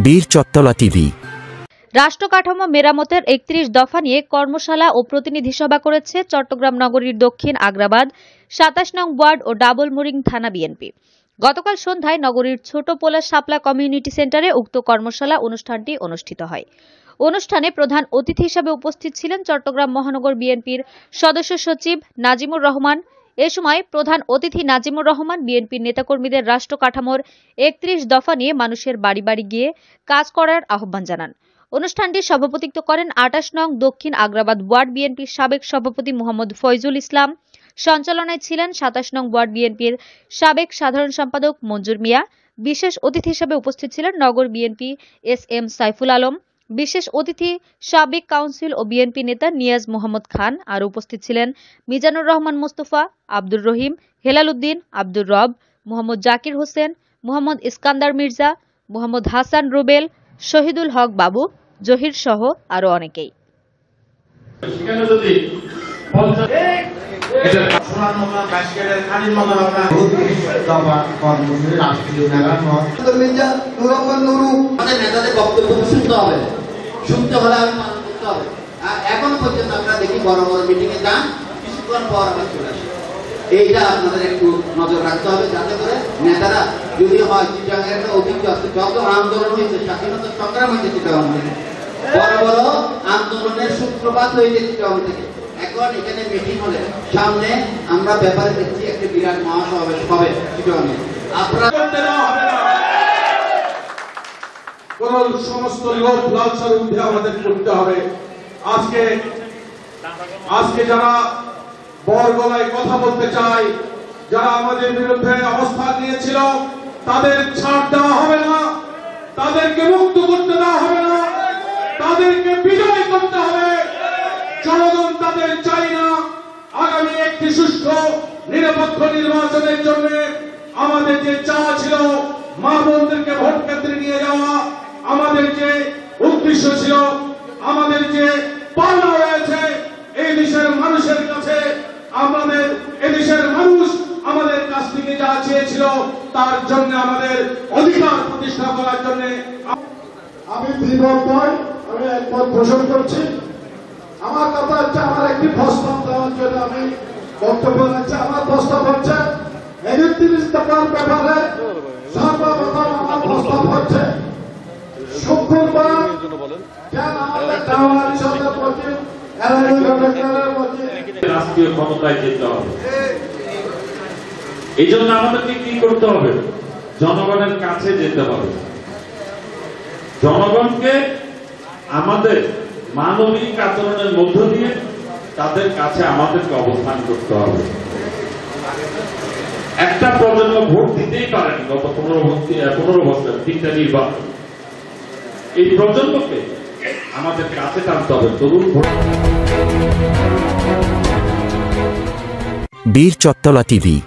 বীর চত্বলা টিভি। রাষ্ট্র কাঠামো মেরামতের ৩১ দফা নিয়ে কর্মশালা ও প্রতিনিধি সভা করেছে চট্টগ্রাম নগরীর দক্ষিণ আগ্রাবাদ ২৭ নং ওয়ার্ড ও ডাবলমুরিং থানা বিএনপি। গতকাল সন্ধ্যায় নগরীর ছোট পোলা শাপলা কমিউনিটি সেন্টারে উক্ত কর্মশালা অনুষ্ঠানটি অনুষ্ঠিত হয়। অনুষ্ঠানে প্রধান অতিথি হিসেবে উপস্থিত ছিলেন চট্টগ্রাম মহানগর বিএনপির সদস্য সচিব নাজিমুর রহমান। এ সময় প্রধান অতিথি নাজিমুর রহমান বিএনপির নেতাকর্মীদের রাষ্ট্র কাঠামোর ৩১ দফা নিয়ে মানুষের বাড়ি বাড়ি গিয়ে কাজ করার আহ্বান জানান। অনুষ্ঠানটি সভাপতিত্ব করেন ২৮ নং দক্ষিণ আগ্রাবাদ ওয়ার্ড বিএনপির সাবেক সভাপতি মোহাম্মদ ফয়জুল ইসলাম। সঞ্চালনায় ছিলেন ২৭ নং ওয়ার্ড বিএনপির সাবেক সাধারণ সম্পাদক মঞ্জুর মিয়া। বিশেষ অতিথি হিসেবে উপস্থিত ছিলেন নগর বিএনপি এস.এম. সাইফুল আলম, বিশেষ অতিথি সাবেক কাউন্সিল ও বিএনপি নেতা নিয়াজ মোহাম্মদ খান। আর উপস্থিত ছিলেন মিজানুর রহমান মোস্তফা, আব্দুর রহিম, হেলাল উদ্দিন, আব্দুর রব, মোহাম্মদ জাকির হোসেন, মোহাম্মদ ইস্কান্দার মির্জা, মোহাম্মদ হাসান রুবেল, শহীদুল হক বাবু, জহির সহ আরো অনেকেই। এখন পর্যন্ত আমরা দেখি বড় বড় মিটিং এ যান, কিছুক্ষণ পর আবার চলে আসে। এইটা আপনাদের একটু নজর রাখতে হবে, যাতে করে নেতারা যদি হয় চিটাগাংয়ের একটা ঐতিহ্য আছে, যত আন্দোলন হয়েছে, স্বাধীনতা সংগ্রাম হয়েছে চিটাগাং থেকে, বড় বড় আন্দোলনের সূত্রপাত হয়েছে চিটাগাং থেকে। এখন এখানে মিটিং হলে সামনে আমরা ব্যাপারে দেখছি একটা বিরাট মহাসমাবেশ হবে চিটাগাংয়ে। আপনারা কোন সমস্ত লোক লালসার উঠে আমাদের করতে হবে। আজকে যারা বড় গলায় কথা বলতে চায়, যারা আমাদের বিরুদ্ধে অবস্থান নিয়েছিল, তাদের ছাড় দেওয়া হবে না, তাদেরকে মুক্ত করতে দেওয়া হবে না, তাদেরকে বিজয় করতে হবে। জনগণ তাদের চাই না। আগামী একটি সুষ্ঠু নিরপেক্ষ নির্বাচনের জন্য আমাদের যে চাওয়া ছিল, মা বোনদেরকে ভোট কেন্দ্রে নিয়ে যাওয়া, আমাদের যে উদ্দেশ্য ছিল, আমাদের যে পাওনা রয়েছে, এই দেশের মানুষের কাছে আমাদের এদেশের মানুষ আমাদের কাছ থেকে যা চেয়েছিল, তার জন্য আমাদের অধিকার প্রতিষ্ঠা করার জন্য আমি দ্বিমত নয়, আমি একমত পোষণ করছি। আমার কথা হচ্ছে, আমার একটি প্রস্তাব দেওয়ার জন্য আমি বক্তব্য রাখছি। আমার প্রস্তাব হচ্ছে ৩১ দফার ব্যাপারে সর্বপ্রথম আমার প্রস্তাব হচ্ছে শুক্রবার রাষ্ট্রীয় ক্ষমতায় যেতে হবে। এই জন্য আমাদেরকে কি করতে হবে? জনগণের কাছে যেতে হবে। জনগণকে আমাদের মানবিক আচরণের মধ্য দিয়ে তাদের কাছে আমাদেরকে অবস্থান করতে হবে। একটা প্রজন্ম ভোট দিতেই পারেনি গত 15 বছর 3টা নির্বাচন। এই প্রজন্মকে আমাদের কাছে টানতে হবে। তরুণ ভোট। বীর চত্বলা টিভি।